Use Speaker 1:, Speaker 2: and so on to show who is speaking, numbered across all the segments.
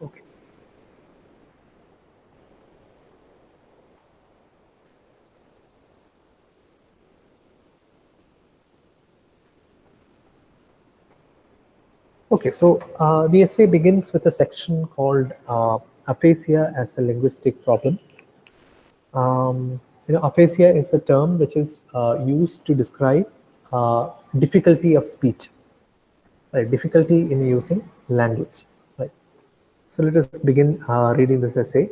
Speaker 1: Okay. Okay, so the essay begins with a section called aphasia as a linguistic problem. Aphasia is a term which is used to describe difficulty of speech, right? Difficulty in using language, right? So let us begin reading this essay.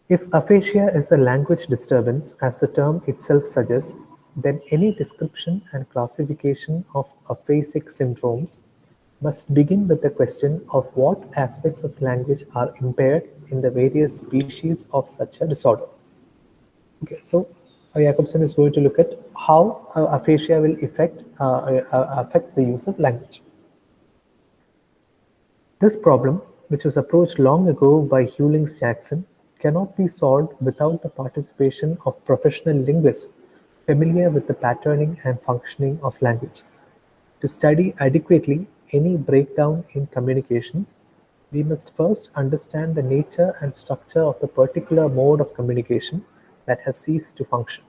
Speaker 1: If aphasia is a language disturbance, as the term itself suggests, then any description and classification of aphasic syndromes must begin with the question of what aspects of language are impaired in the various species of such a disorder. Okay, so Jacobson is going to look at how aphasia will affect the use of language. This problem, which was approached long ago by Hewlings-Jackson, cannot be solved without the participation of professional linguists familiar with the patterning and functioning of language. To study adequately any breakdown in communications, we must first understand the nature and structure of the particular mode of communication that has ceased to function.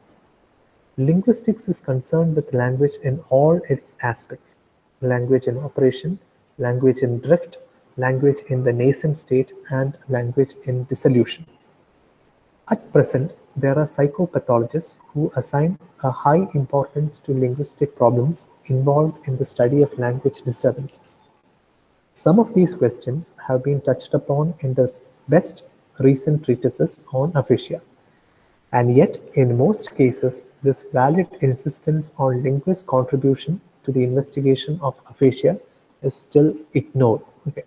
Speaker 1: Linguistics is concerned with language in all its aspects: language in operation, language in drift, language in the nascent state, and language in dissolution. At present, there are psychopathologists who assign a high importance to linguistic problems involved in the study of language disturbances. Some of these questions have been touched upon in the best recent treatises on aphasia. And yet, in most cases, this valid insistence on linguist contribution to the investigation of aphasia is still ignored. Okay.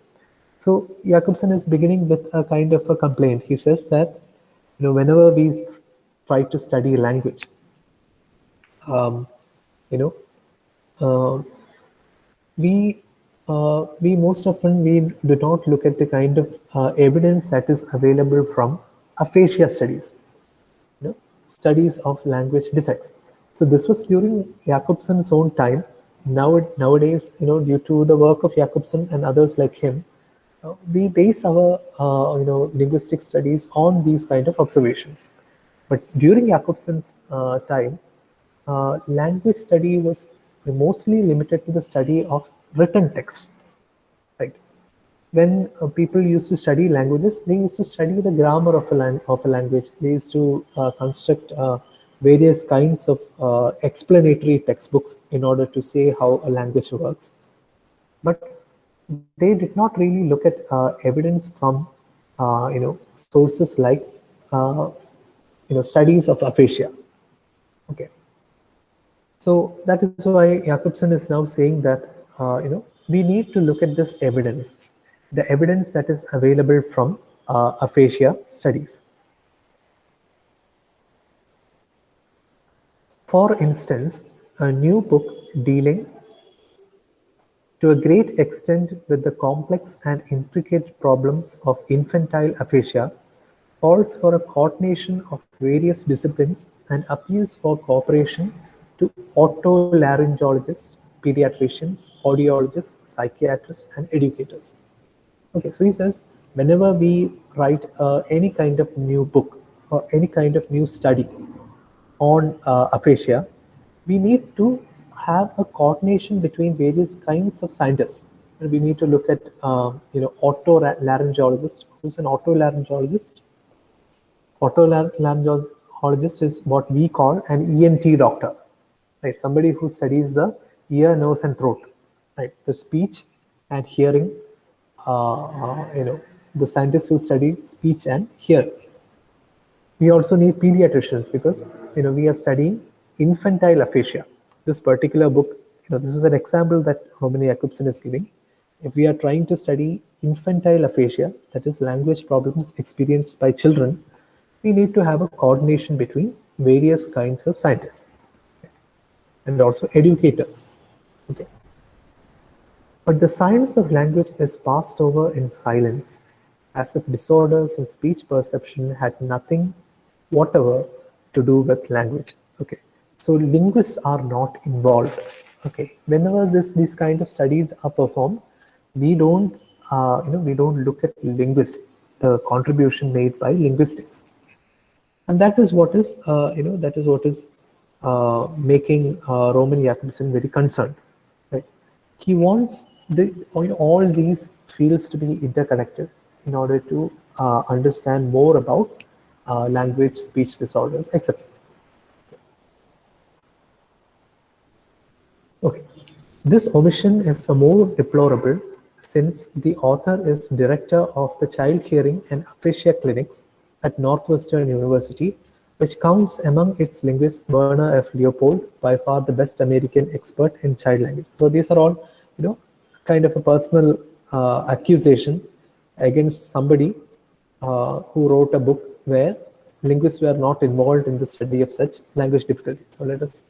Speaker 1: So Jacobson is beginning with a kind of a complaint. He says that whenever we try to study language, um, you know, uh, we most often we do not look at the kind of evidence that is available from aphasia studies. Studies of language defects. So this was during Jacobson's own time. Nowadays, due to the work of Jacobson and others like him, we base our linguistic studies on these kind of observations. But during Jacobson's time, language study was mostly limited to the study of written text. Right? When people used to study languages, they used to study the grammar of a language. They used to construct various kinds of explanatory textbooks in order to say how a language works. But they did not really look at evidence from sources like uh, studies of aphasia. Okay. So that is why Jacobson is now saying that we need to look at this evidence, the evidence that is available from aphasia studies. For instance, a new book dealing to a great extent with the complex and intricate problems of infantile aphasia calls for a coordination of various disciplines and appeals for cooperation to otolaryngologists, pediatricians, audiologists, psychiatrists, and educators. Okay, so he says whenever we write any kind of new book or any kind of new study on aphasia, we need to have a coordination between various kinds of scientists. And we need to look at, otolaryngologist. Who's an otolaryngologist? Otolaryngologist is what we call an ENT doctor, right? Somebody who studies the ear, nose, and throat, right? The speech and hearing. The scientists who study speech and hearing. We also need pediatricians because we are studying infantile aphasia. This particular book, this is an example that Romani Jacobson is giving. If we are trying to study infantile aphasia, that is language problems experienced by children, we need to have a coordination between various kinds of scientists and also educators. Okay. But the science of language is passed over in silence, as if disorders in speech perception had nothing whatever to do with language. Okay, so linguists are not involved. Okay, whenever these kind of studies are performed, we don't we don't look at linguists, the contribution made by linguistics, and that is what is making Roman Jacobson very concerned. Right? He wants all these fields to be interconnected in order to understand more about language, speech disorders, etc. Okay. This omission is the more deplorable since the author is director of the Child Hearing and Aphasia Clinics at Northwestern University, which counts among its linguists Werner F. Leopold, by far the best American expert in child language. So these are all, kind of a personal accusation against somebody who wrote a book where linguists were not involved in the study of such language difficulties. So let us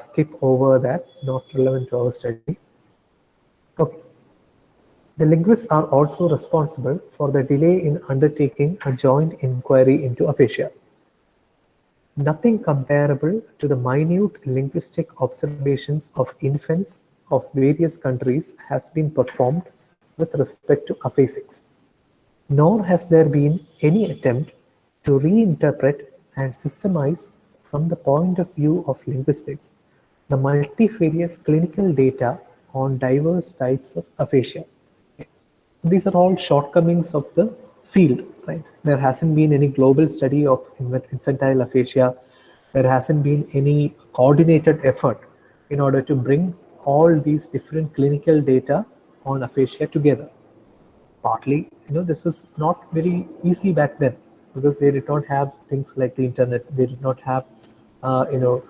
Speaker 1: skip over that, not relevant to our study. Okay. The linguists are also responsible for the delay in undertaking a joint inquiry into aphasia. Nothing comparable to the minute linguistic observations of infants of various countries has been performed with respect to aphasics. Nor has there been any attempt to reinterpret and systemize, from the point of view of linguistics, the multifarious clinical data on diverse types of aphasia. These are all shortcomings of the field, right? There hasn't been any global study of infantile aphasia. There hasn't been any coordinated effort in order to bring all these different clinical data on aphasia together. Partly, this was not very easy back then because they did not have things like the internet. They did not have, uh, you know,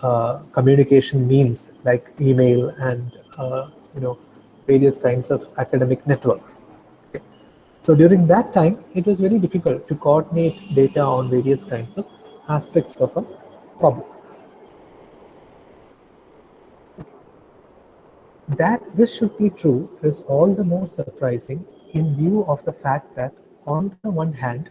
Speaker 1: uh, communication means like email and various kinds of academic networks. Okay. So during that time, it was very difficult to coordinate data on various kinds of aspects of a problem. That this should be true is all the more surprising in view of the fact that, on the one hand,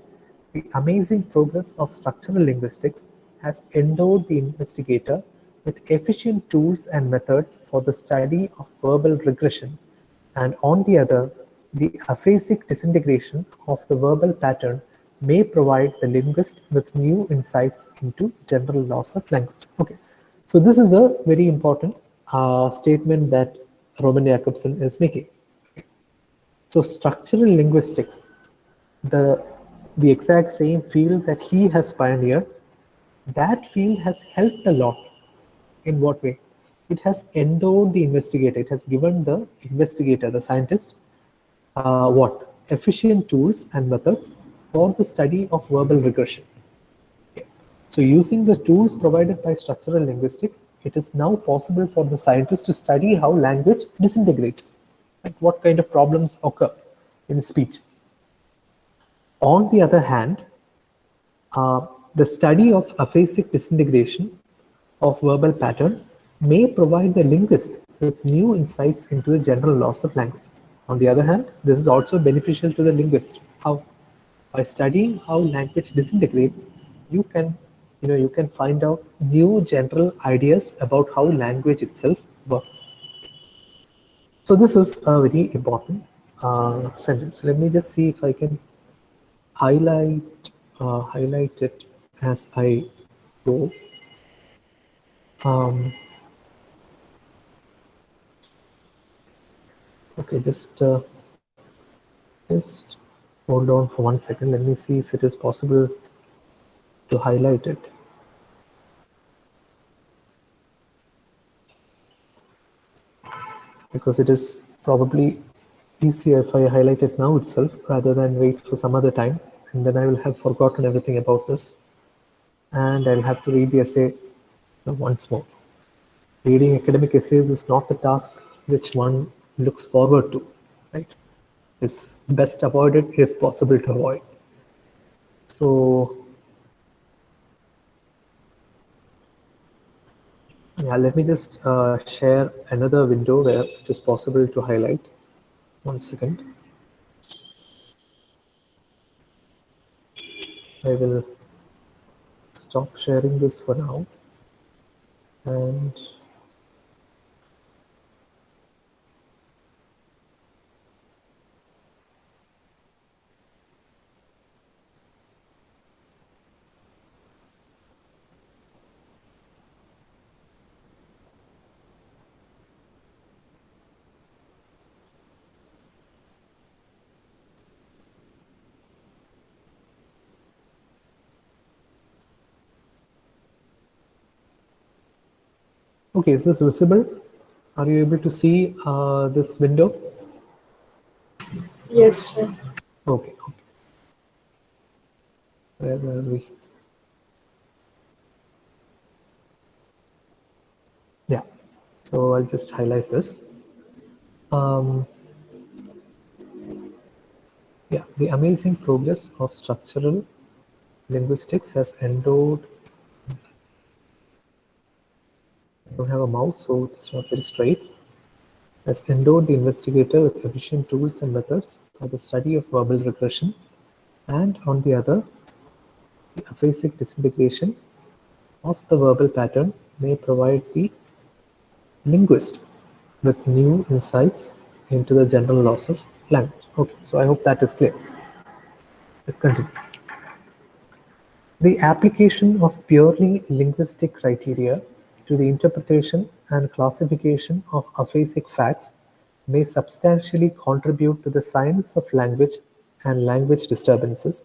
Speaker 1: the amazing progress of structural linguistics has endowed the investigator with efficient tools and methods for the study of verbal regression, and on the other, the aphasic disintegration of the verbal pattern may provide the linguist with new insights into general laws of language. Okay, so this is a very important statement that Roman Jacobson is making. So structural linguistics, the the exact same field that he has pioneered, that field has helped a lot. In what way? It has endowed the investigator. It has given the investigator, the scientist, what? Efficient tools and methods for the study of verbal regression. So using the tools provided by structural linguistics, it is now possible for the scientists to study how language disintegrates, like what kind of problems occur in speech. On the other hand, the study of aphasic disintegration of verbal pattern may provide the linguist with new insights into the general laws of language. On the other hand, this is also beneficial to the linguist. How? By studying how language disintegrates, you can, you can find out new general ideas about how language itself works. So this is a very important sentence. Let me just see if I can highlight it as I go. Um, okay, just hold on for 1 second. Let me see if it is possible to highlight it. Because it is probably easier if I highlight it now itself rather than wait for some other time, and then I will have forgotten everything about this and I'll have to read the essay once more. Reading academic essays is not a task which one looks forward to, right? It's best avoided if possible to avoid. So yeah, let me just share another window where it is possible to highlight. 1 second. I will stop sharing this for now. And Okay, is this visible? Are you able to see this window?
Speaker 2: Yes, sir.
Speaker 1: Okay, okay. Where were we? Yeah. So I'll just highlight this. Um, yeah, the amazing progress of structural linguistics has endowed. I don't have a mouse, so it's not very straight. Has endowed the investigator with efficient tools and methods for the study of verbal regression, and on the other, the aphasic disintegration of the verbal pattern may provide the linguist with new insights into the general laws of language. Okay, so I hope that is clear. Let's continue. The application of purely linguistic criteria to the interpretation and classification of aphasic facts may substantially contribute to the science of language and language disturbances,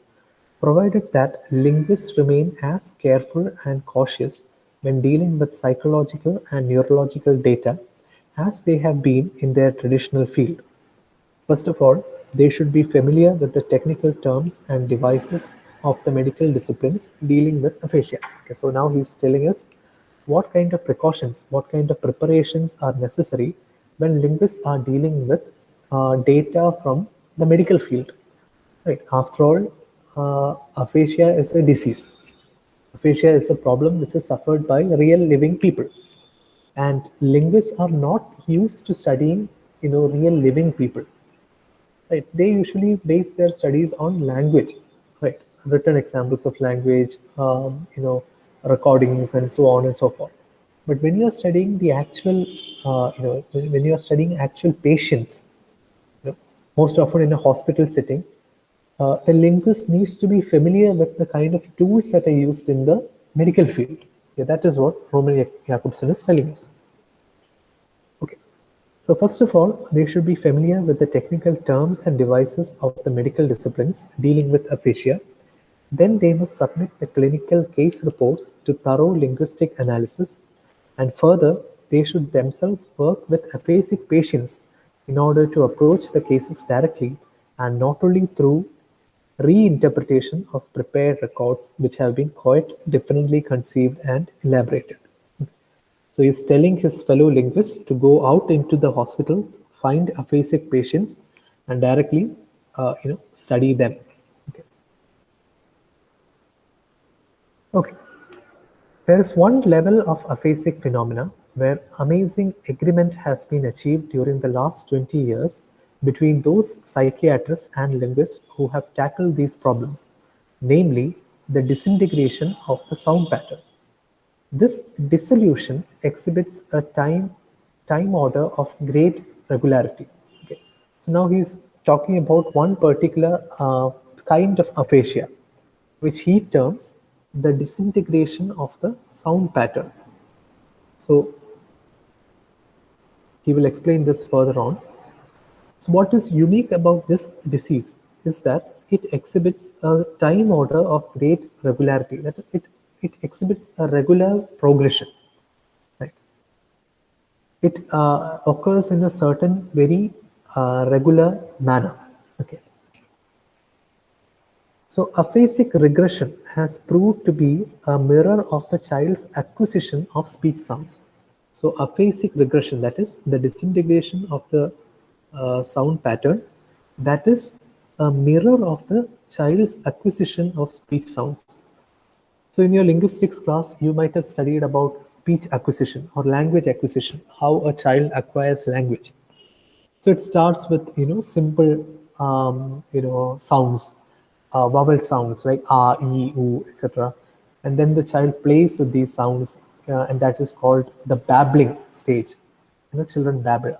Speaker 1: provided that linguists remain as careful and cautious when dealing with psychological and neurological data as they have been in their traditional field. First of all, they should be familiar with the technical terms and devices of the medical disciplines dealing with aphasia. Okay, so now he's telling us what kind of precautions, what kind of preparations are necessary when linguists are dealing with data from the medical field. Right. After all, aphasia is a disease. Aphasia is a problem which is suffered by real living people, and linguists are not used to studying, real living people. Right. They usually base their studies on language, right? Written examples of language, recordings, and so on and so forth. But when you are studying the actual, when you are studying actual patients, most often in a hospital setting, a linguist needs to be familiar with the kind of tools that are used in the medical field. Yeah, that is what Roman Jacobson is telling us. Okay. So first of all, they should be familiar with the technical terms and devices of the medical disciplines dealing with aphasia. Then they must submit the clinical case reports to thorough linguistic analysis. And further, they should themselves work with aphasic patients in order to approach the cases directly and not only through reinterpretation of prepared records which have been quite differently conceived and elaborated. So he's telling his fellow linguists to go out into the hospitals, find aphasic patients, and directly, study them. Okay. Okay. There is one level of aphasic phenomena where amazing agreement has been achieved during the last 20 years between those psychiatrists and linguists who have tackled these problems, namely the disintegration of the sound pattern. This dissolution exhibits a time order of great regularity. Okay. So now he's talking about one particular kind of aphasia, which he terms the disintegration of the sound pattern. So he will explain this further on. So what is unique about this disease is that it exhibits a time order of great regularity. That it exhibits a regular progression. Right. It occurs in a certain very regular manner. Okay. So aphasic regression has proved to be a mirror of the child's acquisition of speech sounds. So aphasic regression, that is the disintegration of the sound pattern, that is a mirror of the child's acquisition of speech sounds. So in your linguistics class, you might have studied about speech acquisition or language acquisition, how a child acquires language. So it starts with simple sounds, vowel sounds like a, e, u, etc. And then the child plays with these sounds, and that is called the babbling stage. Children babble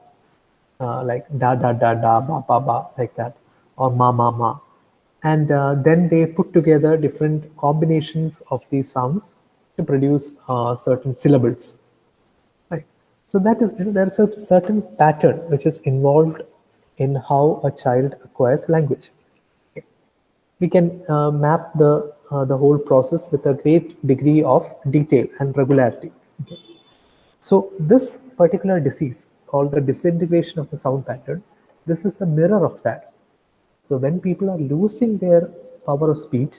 Speaker 1: like da da da da ba ba ba like that, or ma ma ma, and then they put together different combinations of these sounds to produce certain syllables. Right. So that is, there's a certain pattern which is involved in how a child acquires language. Okay. We can map the whole process with a great degree of detail and regularity. Okay. So this particular disease called the disintegration of the sound pattern, this is the mirror of that. So when people are losing their power of speech,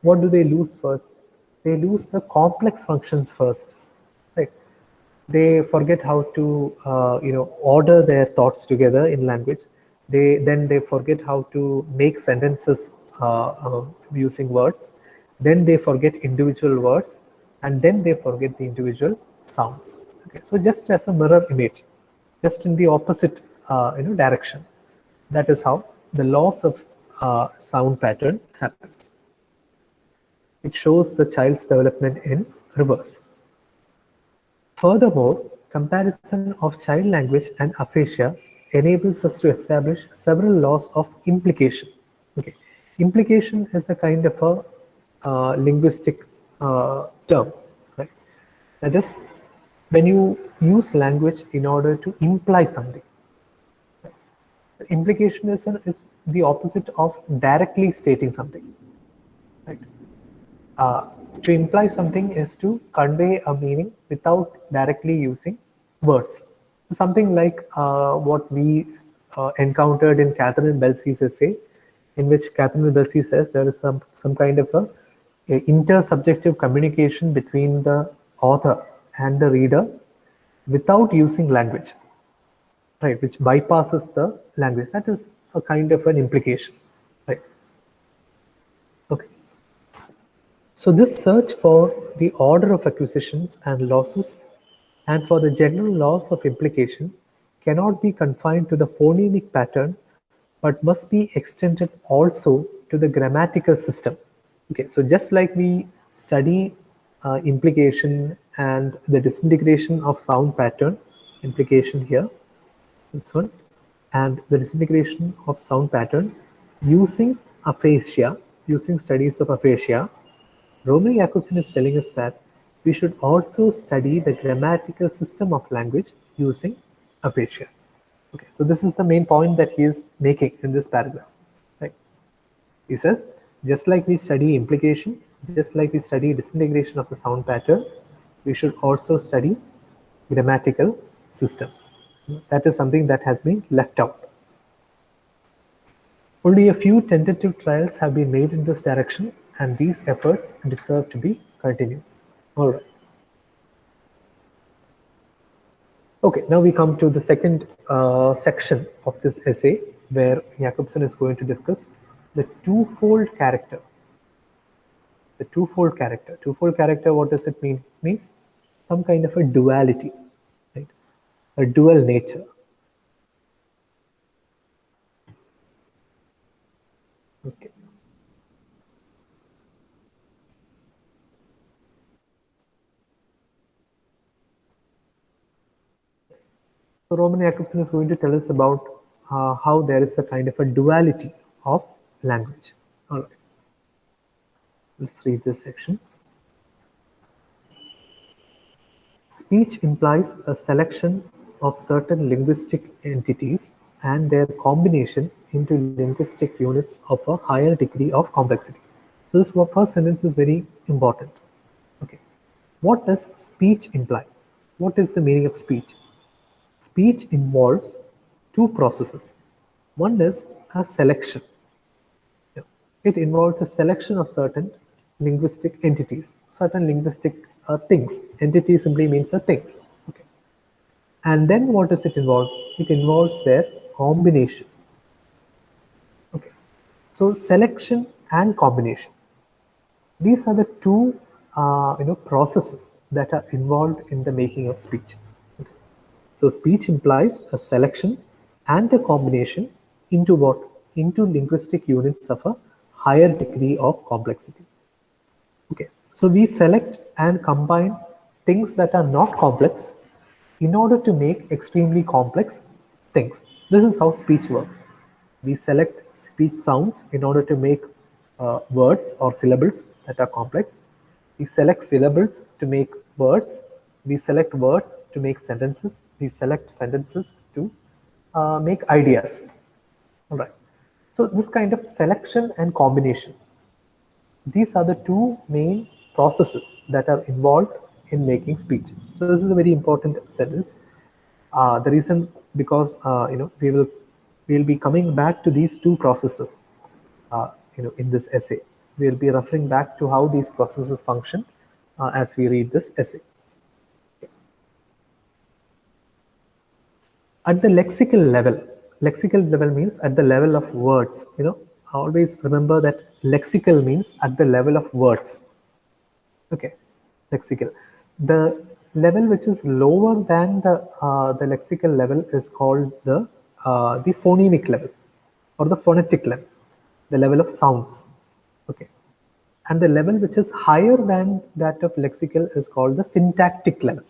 Speaker 1: what do they lose first? They lose the complex functions first, right? They forget how to, order their thoughts together in language. They forget how to make sentences using words. Then they forget individual words, and then they forget the individual sounds. Okay, so just as a mirror image, just in the opposite, direction. That is how the loss of sound pattern happens. It shows the child's development in reverse. Furthermore, comparison of child language and aphasia enables us to establish several laws of implication. Okay. Implication is a kind of a linguistic term, right? That is, when you use language in order to imply something. Implication is the opposite of directly stating something, right? Uh, to imply something is to convey a meaning without directly using words. Something like what we encountered in Catherine Belsey's essay, in which Catherine Belsey says there is some kind of a intersubjective communication between the author and the reader without using language, right, which bypasses the language. That is a kind of an implication, right? Okay. So this search for the order of acquisitions and losses and for the general laws of implication cannot be confined to the phonemic pattern but must be extended also to the grammatical system. Okay, so just like we study implication and the disintegration of sound pattern, implication here, this one, and the disintegration of sound pattern using aphasia, using studies of aphasia, Roman Jacobson is telling us that we should also study the grammatical system of language using aphasia. Okay, so this is the main point that he is making in this paragraph. Right? He says, just like we study implication, just like we study disintegration of the sound pattern, we should also study grammatical system. That is something that has been left out. Only a few tentative trials have been made in this direction, and these efforts deserve to be continued. All right. Okay, now we come to the second section of this essay, where Jacobson is going to discuss the twofold character. The twofold character. Twofold character, what does it mean? It means some kind of a duality, right? A dual nature. Okay. So Roman Jacobson is going to tell us about how there is a kind of a duality of language. All right. Let's read this section. Speech implies a selection of certain linguistic entities and their combination into linguistic units of a higher degree of complexity. So this first sentence is very important. Okay. What does speech imply? What is the meaning of speech? Speech involves two processes. One is a selection. It involves a selection of certain linguistic entities, certain linguistic things. Entity simply means a thing. Okay. And then what does it involve? It involves their combination. Okay. So selection and combination. These are the two processes that are involved in the making of speech. Okay. So speech implies a selection and a combination into what? Into linguistic units of a higher degree of complexity. Okay, so we select and combine things that are not complex in order to make extremely complex things. This is how speech works. We select speech sounds in order to make words or syllables that are complex. We select syllables to make words. We select words to make sentences. We select sentences to make ideas. All right. So this kind of selection and combination, these are the two main processes that are involved in making speech. So this is a very important sentence. The reason, because we'll be coming back to these two processes in this essay. We'll be referring back to how these processes function as we read this essay. At the lexical level means at the level of words. Always remember that lexical means at the level of words. Okay, lexical. The level which is lower than the lexical level is called the phonemic level or the phonetic level, the level of sounds. Okay, and the level which is higher than that of lexical is called the syntactic level.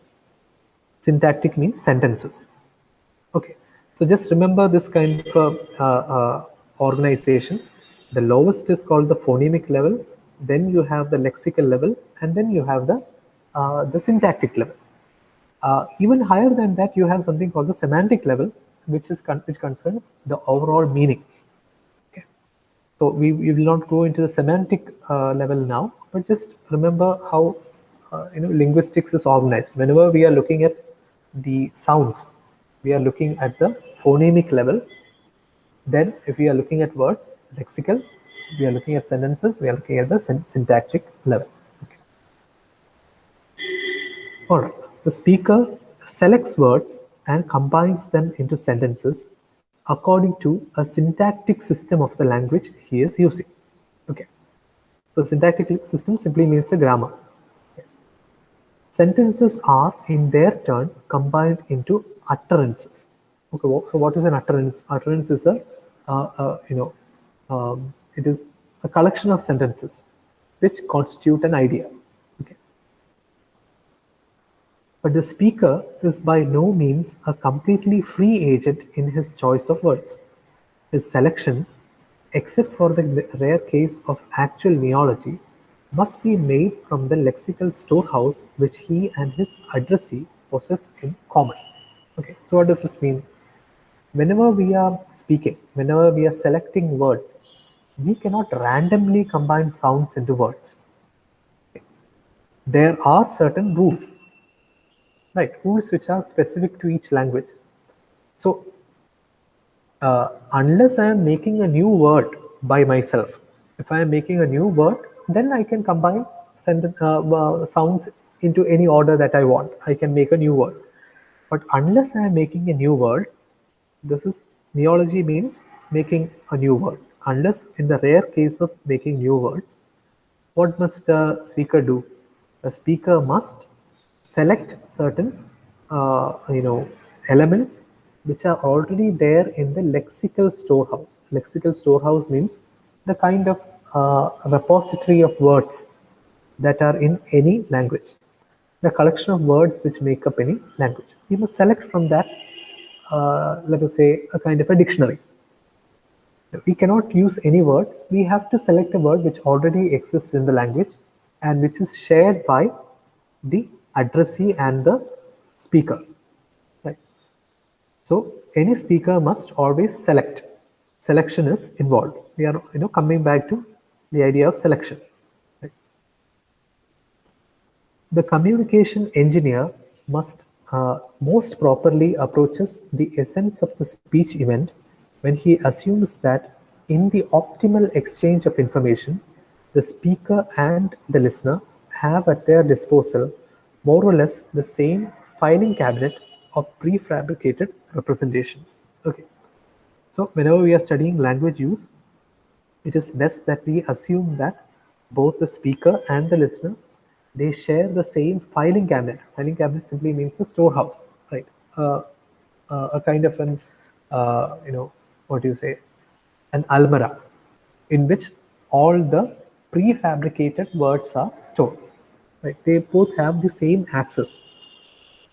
Speaker 1: Syntactic means sentences. Okay, so just remember this kind of organization. The lowest is called the phonemic level, then you have the lexical level, and then you have the syntactic level. Even higher than that, you have something called the semantic level, which concerns the overall meaning. Okay, so we will not go into the semantic level now, but just remember how linguistics is organized. Whenever we are looking at the sounds, we are looking at the phonemic level. Then if we are looking at words, lexical, we are looking at sentences, we are looking at the syntactic level. Okay. All right. The speaker selects words and combines them into sentences according to a syntactic system of the language he is using. Okay. So syntactic system simply means the grammar. Sentences are, in their turn, combined into utterances. Okay, so what is an utterance? Utterance is it is a collection of sentences which constitute an idea. Okay. But the speaker is by no means a completely free agent in his choice of words. His selection, except for the rare case of actual neology, must be made from the lexical storehouse which he and his addressee possess in common. Okay, so what does this mean? Whenever we are speaking, whenever we are selecting words, we cannot randomly combine sounds into words. Okay. There are certain rules, right? Rules which are specific to each language. So unless I am making a new word by myself, if I am making a new word, then I can combine sounds into any order that I want. I can make a new word. But unless I am making a new word, this is neology means making a new word. Unless in the rare case of making new words, what must the speaker do? The speaker must select certain elements which are already there in the lexical storehouse. Lexical storehouse means the kind of repository of words that are in any language, the collection of words which make up any language. You must select from that, let us say, a kind of a dictionary. We cannot use any word. We have to select a word which already exists in the language and which is shared by the addressee and the speaker. Right. So any speaker must always select. Selection is involved. We are coming back to the idea of selection. Right. The communication engineer must most properly approaches the essence of the speech event when he assumes that in the optimal exchange of information, the speaker and the listener have at their disposal more or less the same filing cabinet of prefabricated representations. Okay. So whenever we are studying language use, it is best that we assume that both the speaker and the listener, they share the same filing cabinet. Filing cabinet simply means a storehouse, right? A kind of an, what do you say, an almirah in which all the prefabricated words are stored. Right? They both have the same access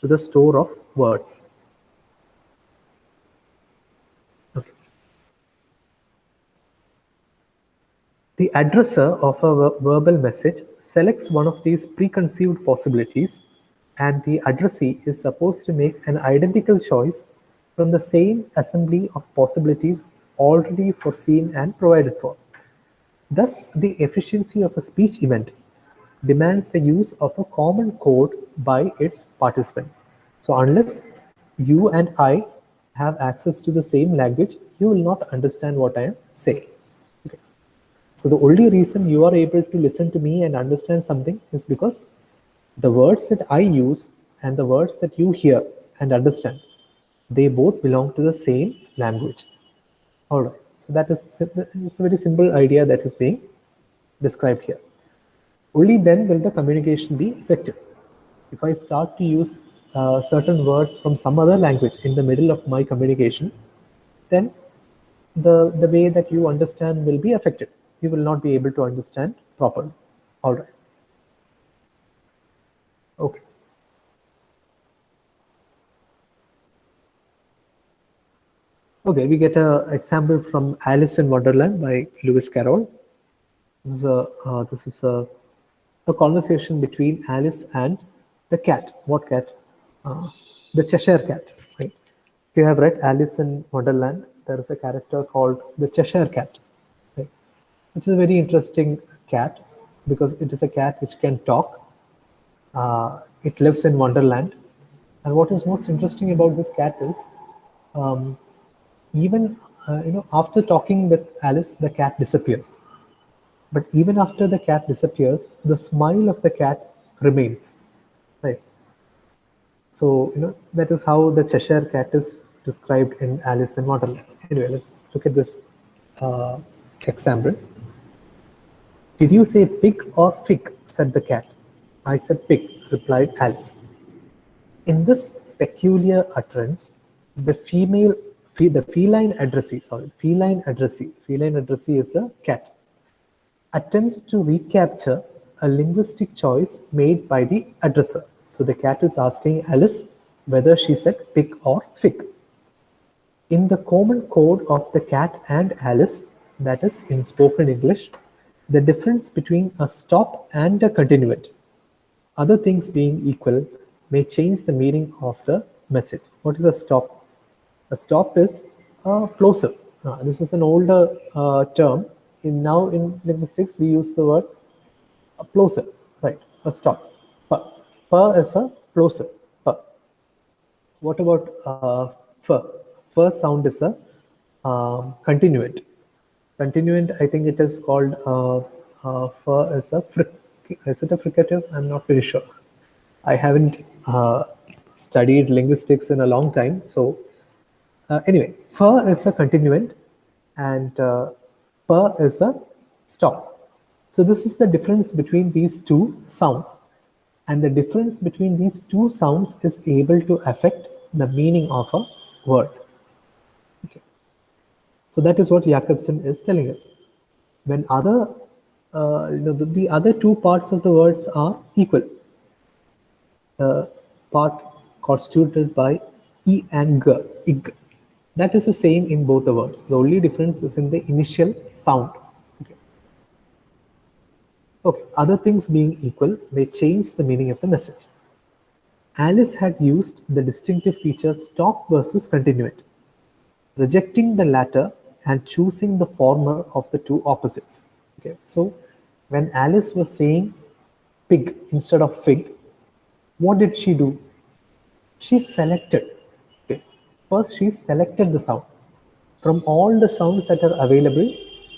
Speaker 1: to the store of words. Okay. The addresser of a verbal message selects one of these preconceived possibilities, and the addressee is supposed to make an identical choice from the same assembly of possibilities already foreseen and provided for. Thus, the efficiency of a speech event demands the use of a common code by its participants. So unless you and I have access to the same language, you will not understand what I am saying. Okay. So the only reason you are able to listen to me and understand something is because the words that I use and the words that you hear and understand, they both belong to the same language. All right. So that is it's a very simple idea that is being described here. Only then will the communication be effective. If I start to use certain words from some other language in the middle of my communication, then the way that you understand will be affected. You will not be able to understand properly. All right. Okay. Okay, we get an example from Alice in Wonderland by Lewis Carroll. This is a conversation between Alice and the cat. What cat? Uh, the Cheshire Cat. Right? If you have read Alice in Wonderland, there is a character called the Cheshire Cat. Right? Which is a very interesting cat because it is a cat which can talk. It lives in Wonderland. And what is most interesting about this cat is um, even after talking with Alice, the cat disappears. But even after the cat disappears, the smile of the cat remains. Right. So that is how the Cheshire Cat is described in Alice in Wonderland. Anyway, let's look at this uh, example. Did you say pig or fig? Said the cat. I said pig, replied Alice. In this peculiar utterance, the feline addressee is a cat, attempts to recapture a linguistic choice made by the addresser. So the cat is asking Alice whether she said pig or fig. In the common code of the cat and Alice, that is in spoken English, the difference between a stop and a continuant, other things being equal, may change the meaning of the message. What is a stop? A stop is a plosive. This is an older term. In linguistics, we use the word a plosive, right? A stop. Pa. Pa is a plosive. Pa. What about fur? Fur sound is a continuant. Continuant, I think it is called fur is a is it a fricative? I'm not very sure. I haven't studied linguistics in a long time. So anyway, fur is a continuant and per is a stop. So this is the difference between these two sounds. And the difference between these two sounds is able to affect the meaning of a word. Okay. So that is what Jacobson is telling us. When the other two parts of the words are equal, the part constituted by e and g, ig. That is the same in both the words. The only difference is in the initial sound. Okay. Okay. Other things being equal may change the meaning of the message. Alice had used the distinctive feature stop versus continuate, rejecting the latter and choosing the former of the two opposites. Okay. So when Alice was saying pig instead of fig, what did she do? She selected. Okay. First, she selected the sound. From all the sounds that are available,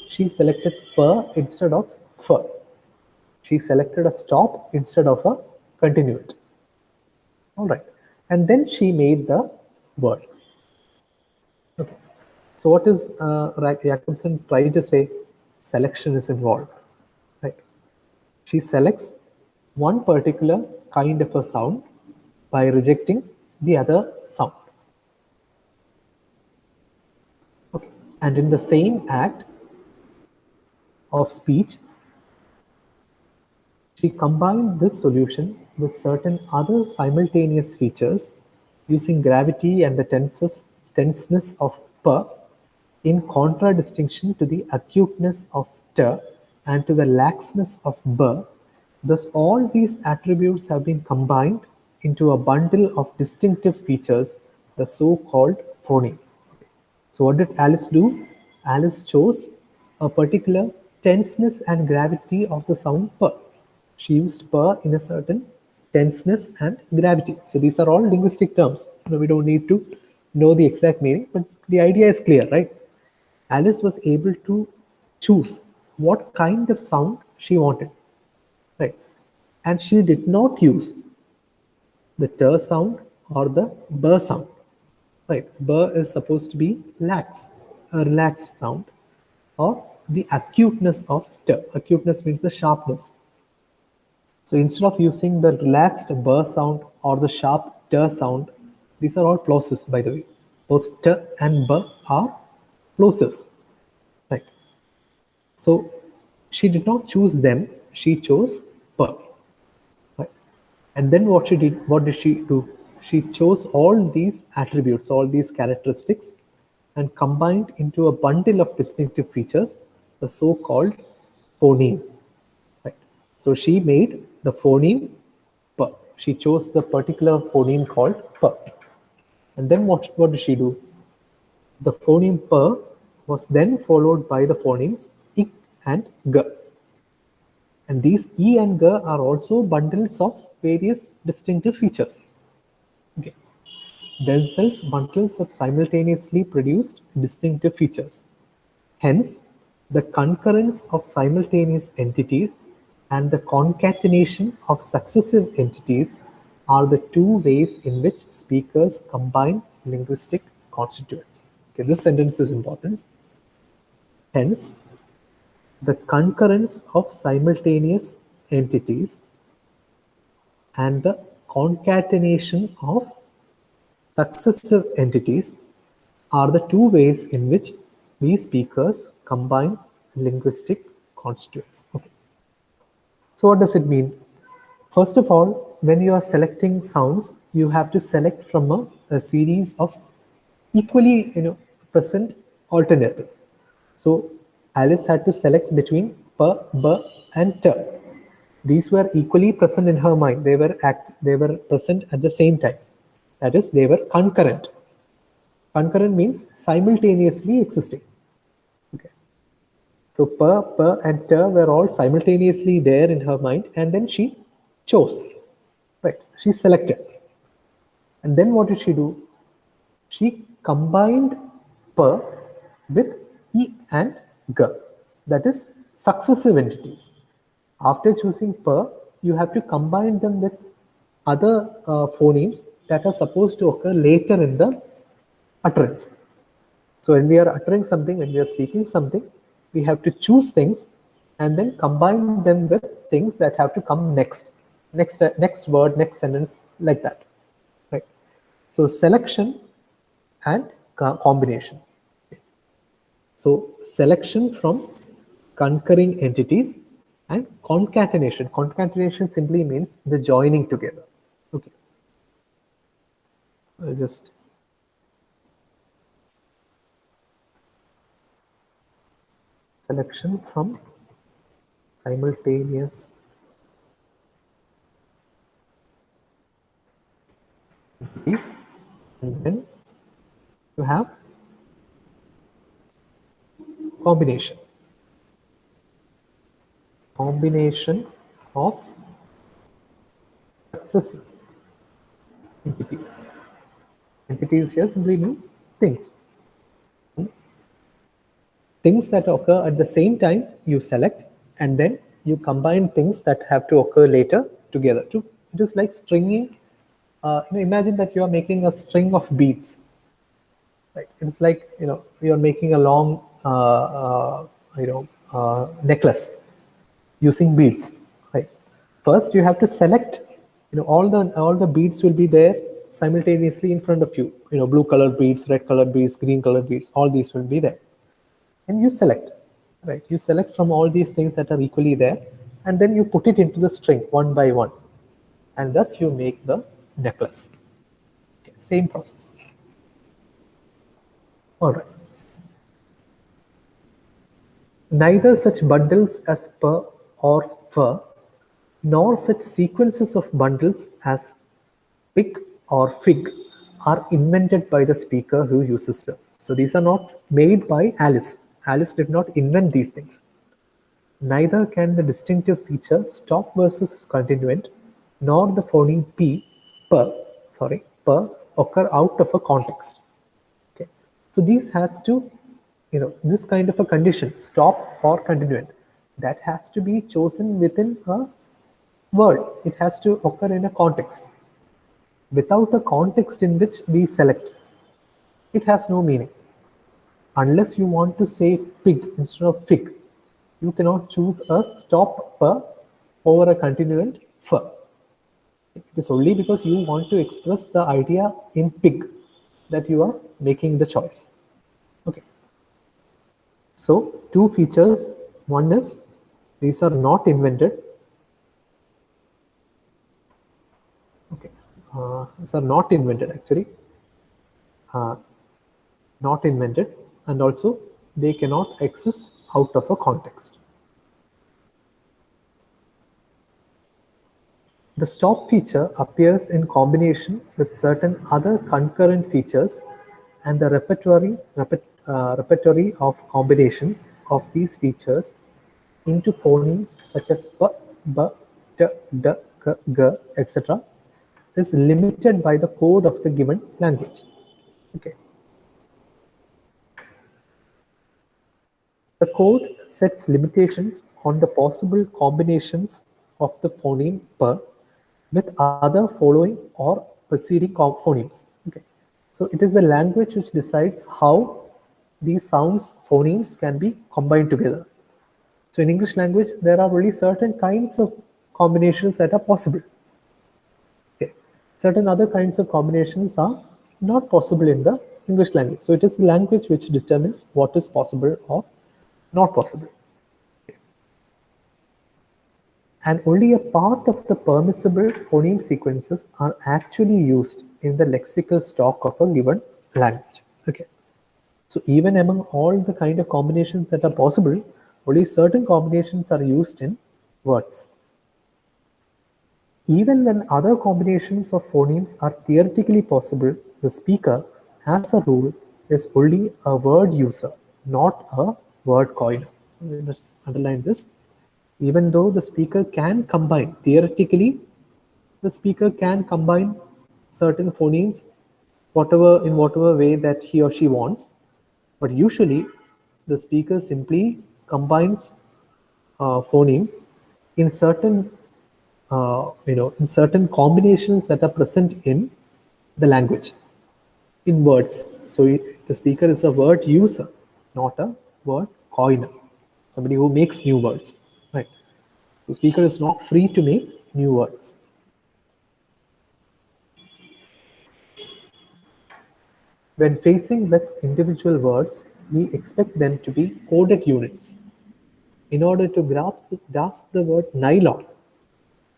Speaker 1: she selected per instead of fur. She selected a stop instead of a continuant. All right. And then she made the word. Okay. So what is Jacobson trying to say? Selection is involved. Right. She selects one particular kind of a sound by rejecting the other sound. Okay. And in the same act of speech, she combined this solution with certain other simultaneous features using gravity and the tenseness of per in contradistinction to the acuteness of ter and to the laxness of ber. Thus, all these attributes have been combined into a bundle of distinctive features, the so-called phoneme. So what did Alice do? Alice chose a particular tenseness and gravity of the sound per. She used per in a certain tenseness and gravity. So these are all linguistic terms. We don't need to know the exact meaning, but the idea is clear, right? Alice was able to choose what kind of sound she wanted, right? And she did not use the ter sound or the bur sound, right? Bur is supposed to be lax, a relaxed sound, or the acuteness of ter. Acuteness means the sharpness. So instead of using the relaxed bur sound or the sharp ter sound, these are all plosives, by the way. Both ter and bur are plosives, right? So she did not choose them; she chose per. Right? And then what she did? What did she do? She chose all these attributes, all these characteristics, and combined into a bundle of distinctive features, the so-called phoneme. Right. So she made the phoneme per. She chose the particular phoneme called per. And then what did she do? The phoneme per was then followed by the phonemes ik and g. And these e and g are also bundles of various distinctive features. Okay. Themselves bundles of simultaneously produced distinctive features. Hence, the concurrence of simultaneous entities and the concatenation of successive entities are the two ways in which speakers combine linguistic constituents. Okay, this sentence is important. Hence, the concurrence of simultaneous entities and the concatenation of successive entities are the two ways in which we speakers combine linguistic constituents. Okay. So what does it mean? First of all, when you are selecting sounds, you have to select from a series of equally present alternatives. So Alice had to select between p, b, and t. These were equally present in her mind. They were present at the same time. That is, they were concurrent. Concurrent means simultaneously existing. Okay. So per, and ter were all simultaneously there in her mind, and then she chose. Right. She selected. And then what did she do? She combined per with e and g. That is successive entities. After choosing per, you have to combine them with other phonemes that are supposed to occur later in the utterance. So when we are uttering something, when we are speaking something, we have to choose things and then combine them with things that have to come next word, next sentence, like that. Right. So selection and combination. So selection from concurring entities and concatenation. Concatenation simply means the joining together. Okay. I'll just selection from simultaneous entities, and then you have combination. Combination of successive entities. Entities here simply means things. Things that occur at the same time you select, and then you combine things that have to occur later together. It is like stringing. Imagine that you are making a string of beads. Right? It's like you are making a long necklace using beads. Right? First, you have to select. All the beads will be there simultaneously in front of you. Blue colored beads, red colored beads, green colored beads. All these will be there, and you select. Right? You select from all these things that are equally there, and then you put it into the string one by one, and thus you make the necklace. Okay, same process. All right. Neither such bundles as per or fur, nor such sequences of bundles as pick or fig are invented by the speaker who uses them. So these are not made by Alice. Alice did not invent these things. Neither can the distinctive feature stop versus continuant, nor the phoneme p, per occur out of a context. Okay, so these has to, this kind of a condition, stop or continuant, that has to be chosen within a word. It has to occur in a context. Without a context in which we select, it has no meaning. Unless you want to say pig instead of fig, you cannot choose a stop per over a continuant fur. It is only because you want to express the idea in pig that you are making the choice. Okay. So two features. One is these are not invented. Okay. These are not invented actually. Uh, Not invented, and also they cannot exist out of a context. The stop feature appears in combination with certain other concurrent features, and the repertory of combinations of these features into phonemes such as p, b, t, d, k, g, etc. is limited by the code of the given language. Okay. The code sets limitations on the possible combinations of the phoneme per with other following or preceding phonemes. Okay. So it is the language which decides how these sounds, phonemes can be combined together. So in English language, there are only certain kinds of combinations that are possible. Okay. Certain other kinds of combinations are not possible in the English language. So it is the language which determines what is possible or not possible. And only a part of the permissible phoneme sequences are actually used in the lexical stock of a given language. Okay. So even among all the kind of combinations that are possible, only certain combinations are used in words. Even when other combinations of phonemes are theoretically possible, the speaker, as a rule, is only a word user, not a word coiner. Let's underline this. Even though the speaker can combine, theoretically, the speaker can combine certain phonemes in whatever way that he or she wants, but usually the speaker simply combines phonemes in certain in certain combinations that are present in the language, in words. So the speaker is a word user, not a word coiner, somebody who makes new words, right? The speaker is not free to make new words. When facing with individual words, we expect them to be coded units. In order to grasp the word nylon,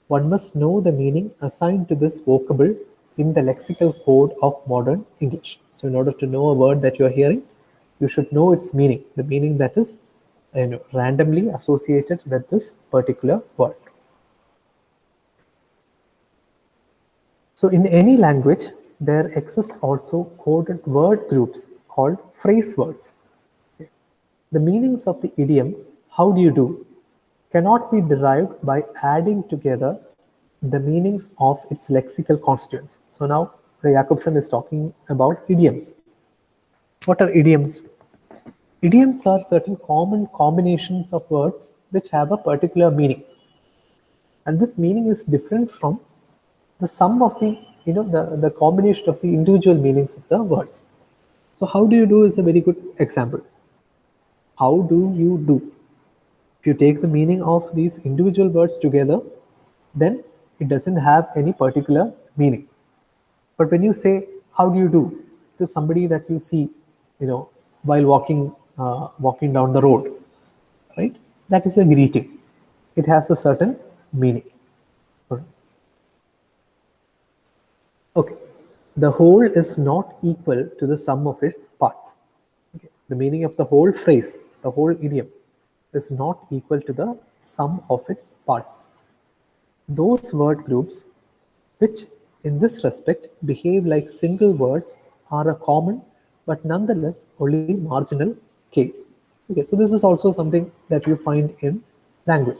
Speaker 1: one must know the meaning assigned to this vocable in the lexical code of modern English. So in order to know a word that you are hearing, you should know its meaning, the meaning that is randomly associated with this particular word. So in any language, there exist also coded word groups called phrase words. The meanings of the idiom, how do you do, cannot be derived by adding together the meanings of its lexical constituents. So now Jacobson is talking about idioms. What are idioms? Idioms are certain common combinations of words which have a particular meaning. And this meaning is different from the sum of the combination of the individual meanings of the words. So how do you do is a very good example. How do you do? If you take the meaning of these individual words together, then it doesn't have any particular meaning. But when you say, how do you do, to somebody that you see, while walking down the road, right? That is a greeting. It has a certain meaning. Okay. The whole is not equal to the sum of its parts. Okay. The meaning of the whole phrase, the whole idiom, is not equal to the sum of its parts. Those word groups which in this respect behave like single words are a common but nonetheless only marginal case. Okay, so this is also something that you find in language.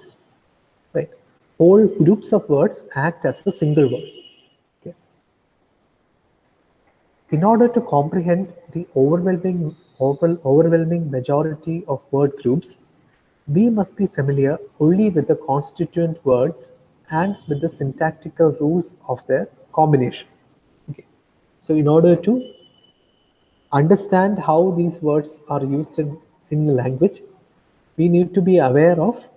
Speaker 1: Right? Whole groups of words act as a single word. Okay? In order to comprehend the overwhelming majority of word groups, we must be familiar only with the constituent words and with the syntactical rules of their combination. Okay. So, in order to understand how these words are used in the language, we need to be aware of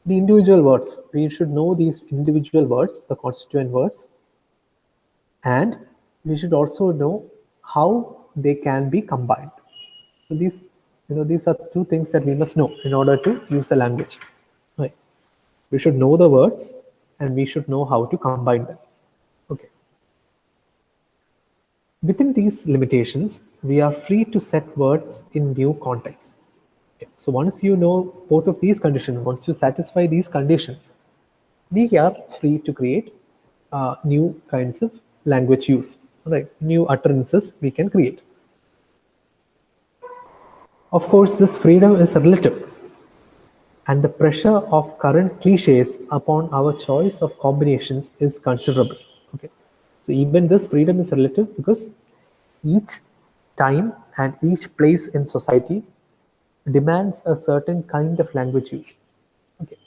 Speaker 1: the individual words. We should know these individual words, the constituent words, and we should also know how they can be combined. So these are two things that we must know in order to use a language. Right? We should know the words, and we should know how to combine them. Okay. Within these limitations, we are free to set words in new contexts. Okay. So once you know both of these conditions, once you satisfy these conditions, we are free to create new kinds of language use, right? New utterances we can create. Of course, this freedom is relative, and the pressure of current cliches upon our choice of combinations is considerable. Okay, so even this freedom is relative because each time and each place in society demands a certain kind of language use. Okay,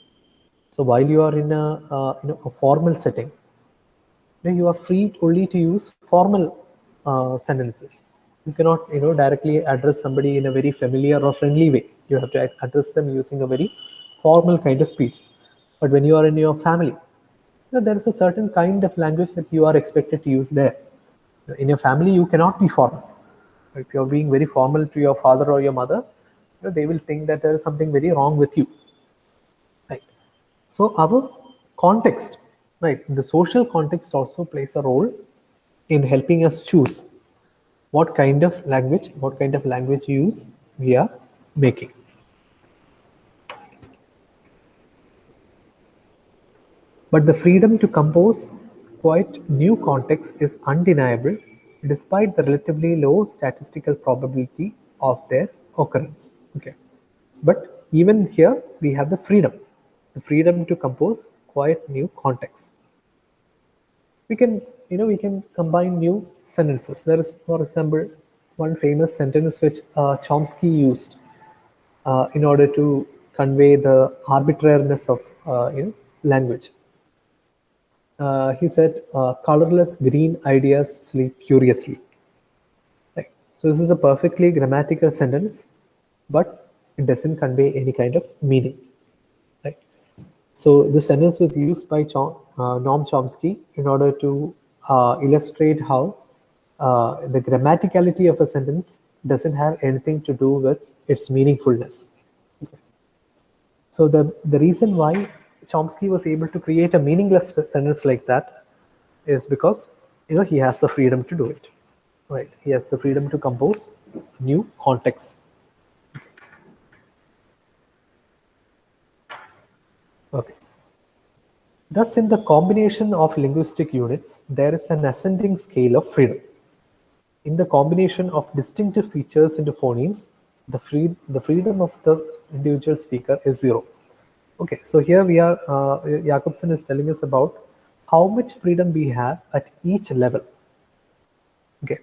Speaker 1: so while you are in a formal setting, you are free only to use formal sentences. You cannot directly address somebody in a very familiar or friendly way. You have to address them using a very formal kind of speech. But when you are in your family, there is a certain kind of language that you are expected to use there. In your family, you cannot be formal. If you're being very formal to your father or your mother, they will think that there is something very wrong with you. Right. So our context, right, the social context also plays a role in helping us choose what kind of language use we are making. But the freedom to compose quite new contexts is undeniable despite the relatively low statistical probability of their occurrence. Okay. But even here we have the freedom to compose quite new contexts. We can combine new sentences. There is, for example, one famous sentence which Chomsky used in order to convey the arbitrariness of language. He said, "Colorless green ideas sleep furiously." Right. So this is a perfectly grammatical sentence, but it doesn't convey any kind of meaning. Right. So this sentence was used by Noam Chomsky in order to illustrate how the grammaticality of a sentence doesn't have anything to do with its meaningfulness. So the reason why Chomsky was able to create a meaningless sentence like that is because he has the freedom to do it. Right? He has the freedom to compose new contexts. Okay. Thus, in the combination of linguistic units, there is an ascending scale of freedom. In the combination of distinctive features into phonemes, the freedom of the individual speaker is zero. Okay, so here we are, Jacobson is telling us about how much freedom we have at each level. Okay,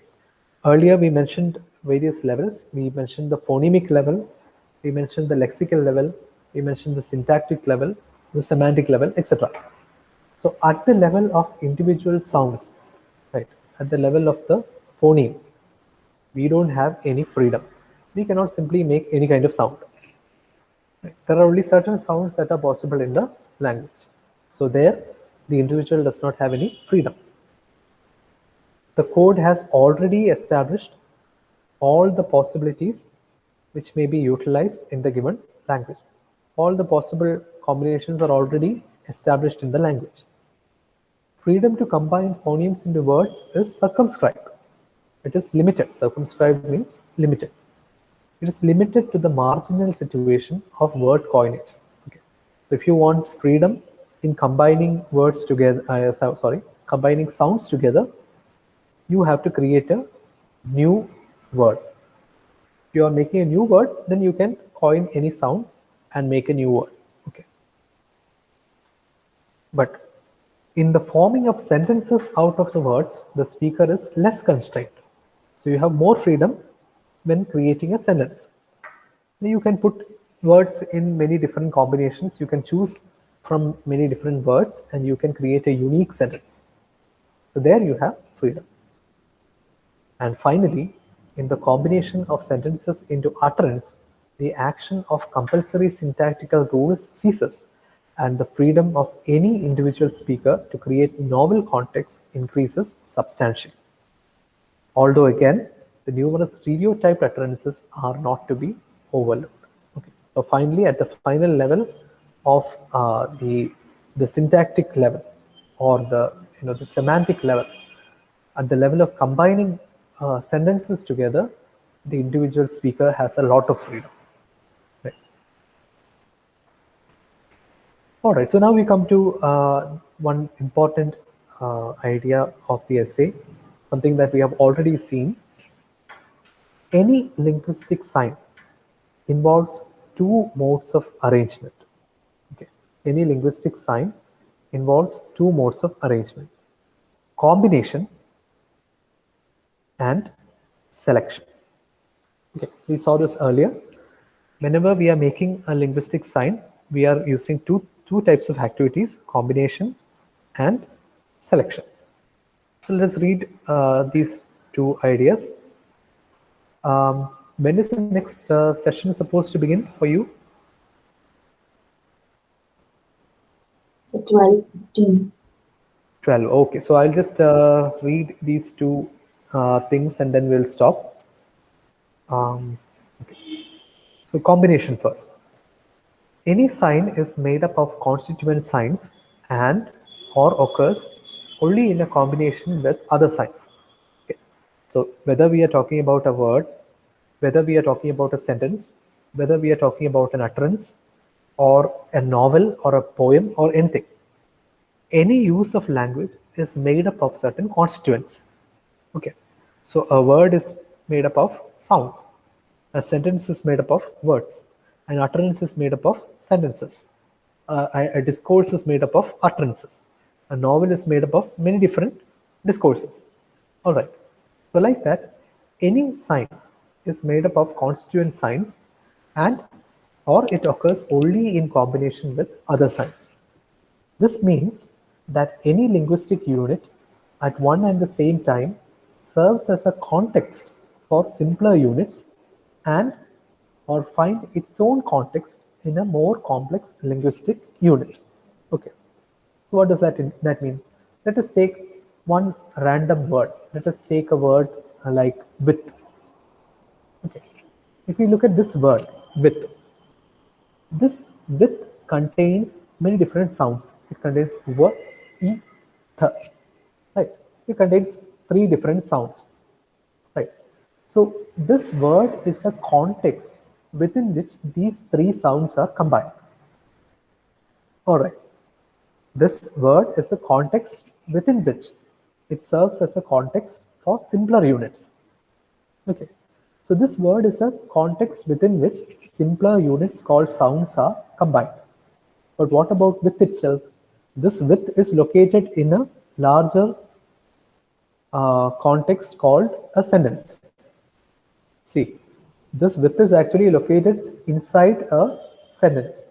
Speaker 1: earlier we mentioned various levels. We mentioned the phonemic level, we mentioned the lexical level, we mentioned the syntactic level, the semantic level, etc. So at the level of individual sounds, right, at the level of the phoneme, we don't have any freedom. We cannot simply make any kind of sound. Right? There are only certain sounds that are possible in the language. So there, the individual does not have any freedom. The code has already established all the possibilities which may be utilized in the given language. All the possible combinations are already established in the language. Freedom to combine phonemes into words is circumscribed. It is limited. Circumscribed means limited. It is limited to the marginal situation of word coinage. Okay. So if you want freedom in combining words together, combining sounds together, you have to create a new word. If you are making a new word, then you can coin any sound and make a new word. Okay. But in the forming of sentences out of the words, the speaker is less constrained. So you have more freedom when creating a sentence. You can put words in many different combinations. You can choose from many different words and you can create a unique sentence. So there you have freedom. And finally, in the combination of sentences into utterance, the action of compulsory syntactical rules ceases, and the freedom of any individual speaker to create novel contexts increases substantially. Although again, the numerous stereotyped utterances are not to be overlooked. Okay. So finally, at the final level of the syntactic level, or the semantic level, at the level of combining sentences together, the individual speaker has a lot of freedom. Right. All right, so now we come to one important idea of the essay, something that we have already seen. Any linguistic sign involves two modes of arrangement. Okay. Any linguistic sign involves two modes of arrangement: combination and selection. Okay, we saw this earlier. Whenever we are making a linguistic sign, we are using two types of activities: combination and selection. So let's read these two ideas. When is the next session supposed to begin for you?
Speaker 2: So 12:15.
Speaker 1: 12. Okay, so I'll just read these two things and then we'll stop. Okay. So combination first. Any sign is made up of constituent signs and or occurs only in a combination with other signs. Okay. So whether we are talking about a word, whether we are talking about a sentence, whether we are talking about an utterance or a novel or a poem or anything, any use of language is made up of certain constituents. Okay, so a word is made up of sounds, a sentence is made up of words, an utterance is made up of sentences, a discourse is made up of utterances, a novel is made up of many different discourses. All right, so like that, any sign is made up of constituent signs and or it occurs only in combination with other signs. This means that any linguistic unit at one and the same time serves as a context for simpler units and or find its own context in a more complex linguistic unit. Okay, so what does that mean? Let us take one random word. Let us take a word like with. Okay, if we look at this word with, this with contains many different sounds. It contains w, e, th. Right. It contains three different sounds. Right. So this word is a context within which these three sounds are combined. All right. This word is a context within which it serves as a context for simpler units. Okay. So this word is a context within which simpler units called sounds are combined. But what about with itself? This with is located in a larger context called a sentence. See, this with is actually located inside a sentence.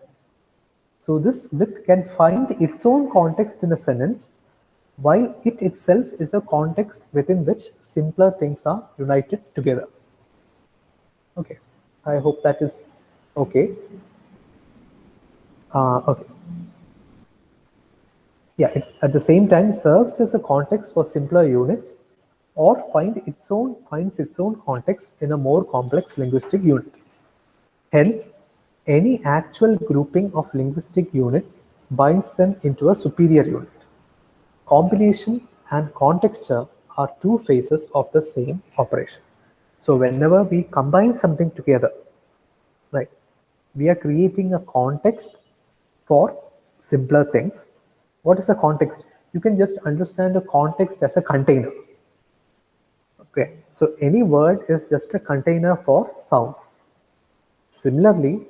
Speaker 1: So this with can find its own context in a sentence, while it itself is a context within which simpler things are united together. Okay, I hope that is okay. Okay. Yeah, it at the same time serves as a context for simpler units or finds its own context in a more complex linguistic unit. Hence, any actual grouping of linguistic units binds them into a superior unit. Combination and contexture are two phases of the same operation. So whenever we combine something together, right, we are creating a context for simpler things. What is a context? You can just understand a context as a container. Okay, so any word is just a container for sounds. Similarly,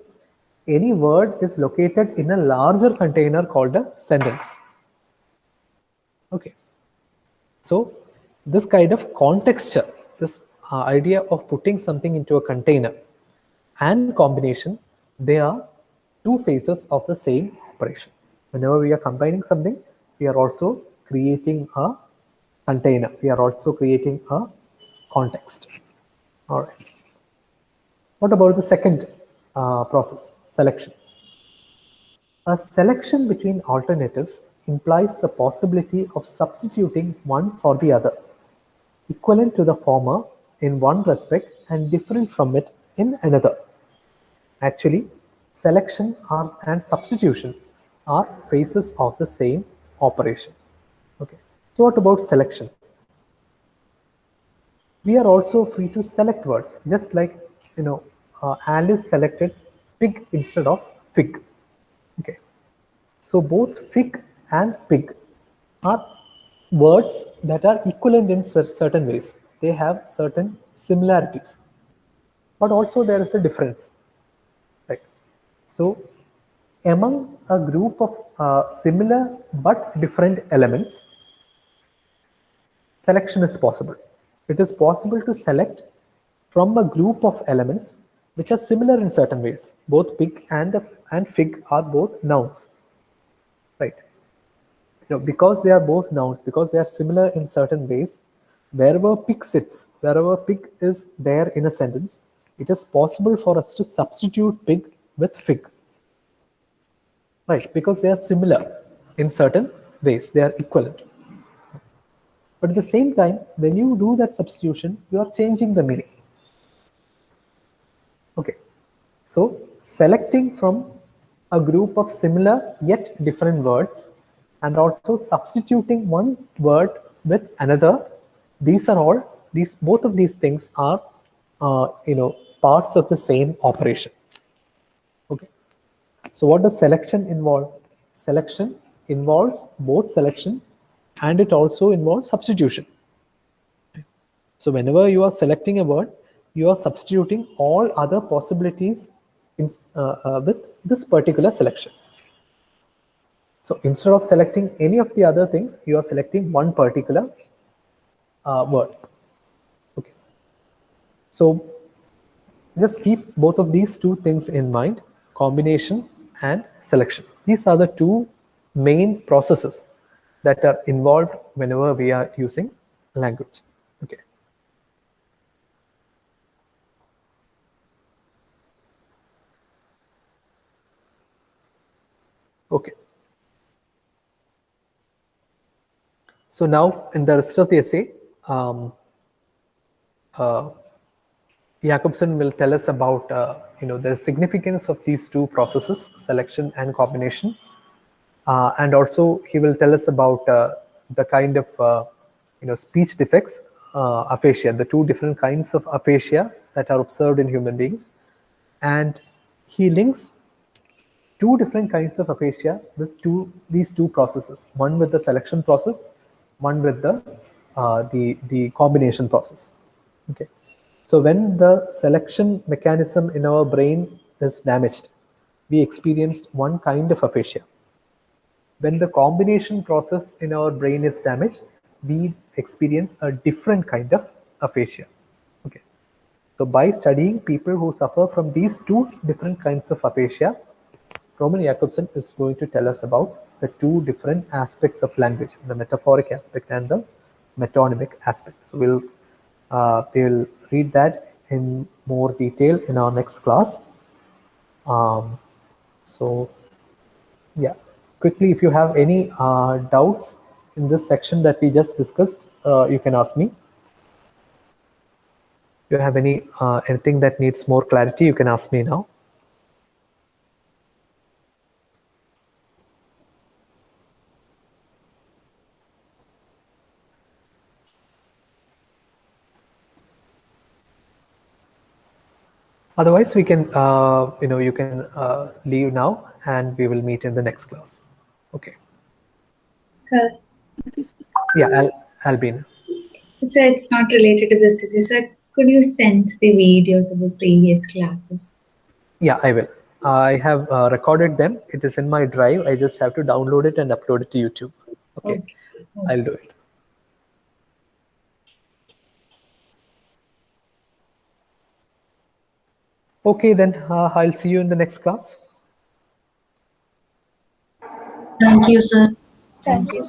Speaker 1: any word is located in a larger container called a sentence. Okay, so this kind of contexture, this idea of putting something into a container and combination, they are two phases of the same operation. Whenever we are combining something, we are also creating a container. We are also creating a context. All right. What about the second process, selection? A selection between alternatives implies the possibility of substituting one for the other, equivalent to the former in one respect and different from it in another. Actually, selection and substitution are phases of the same operation. Okay. So what about selection? We are also free to select words, just like Alice selected pig instead of fig. Okay. So both fig and pig are words that are equivalent in certain ways. They have certain similarities, but also there is a difference, right? So among a group of similar but different elements, selection is possible. It is possible to select from a group of elements which are similar in certain ways. Both pig and fig are both nouns, right? Because they are both nouns, because they are similar in certain ways, wherever pig sits, wherever pig is there in a sentence, it is possible for us to substitute pig with fig, right? Because they are similar in certain ways, they are equivalent. But at the same time, when you do that substitution, you are changing the meaning. Okay, so selecting from a group of similar yet different words and also substituting one word with another, these are all, these both of these things are parts of the same operation. Okay, so what does selection involve? Selection involves both selection and it also involves substitution. So whenever you are selecting a word, you are substituting all other possibilities with this particular selection. So instead of selecting any of the other things, you are selecting one particular word. Okay. So just keep both of these two things in mind, combination and selection. These are the two main processes that are involved whenever we are using language. Okay. Okay. So now in the rest of the essay, Jacobson will tell us about the significance of these two processes, selection and combination, and also he will tell us about the kind of speech defects, aphasia, the two different kinds of aphasia that are observed in human beings, and he links two different kinds of aphasia with these two processes, one with the selection process, one with the combination process. Okay, so when the selection mechanism in our brain is damaged, we experienced one kind of aphasia. When the combination process in our brain is damaged, we experience a different kind of aphasia. Okay, so by studying people who suffer from these two different kinds of aphasia, Roman Jacobson is going to tell us about the two different aspects of language, the metaphoric aspect and the metonymic aspect. So we'll read that in more detail in our next class. So yeah, quickly, if you have any doubts in this section that we just discussed, you can ask me. If you have anything that needs more clarity, you can ask me now. Otherwise, we can, you can leave now and we will meet in the next class. Okay.
Speaker 2: Sir,
Speaker 1: Yeah, Albina.
Speaker 2: so it's not related to this, is it, sir? Could you send the videos of the previous classes?
Speaker 1: Yeah, I will. I have recorded them. It is in my drive. I just have to download it and upload it to YouTube. Okay.
Speaker 2: Okay.
Speaker 1: I'll do it. Okay, then I'll see you in the next class.
Speaker 3: Thank you, sir.
Speaker 2: Thank you.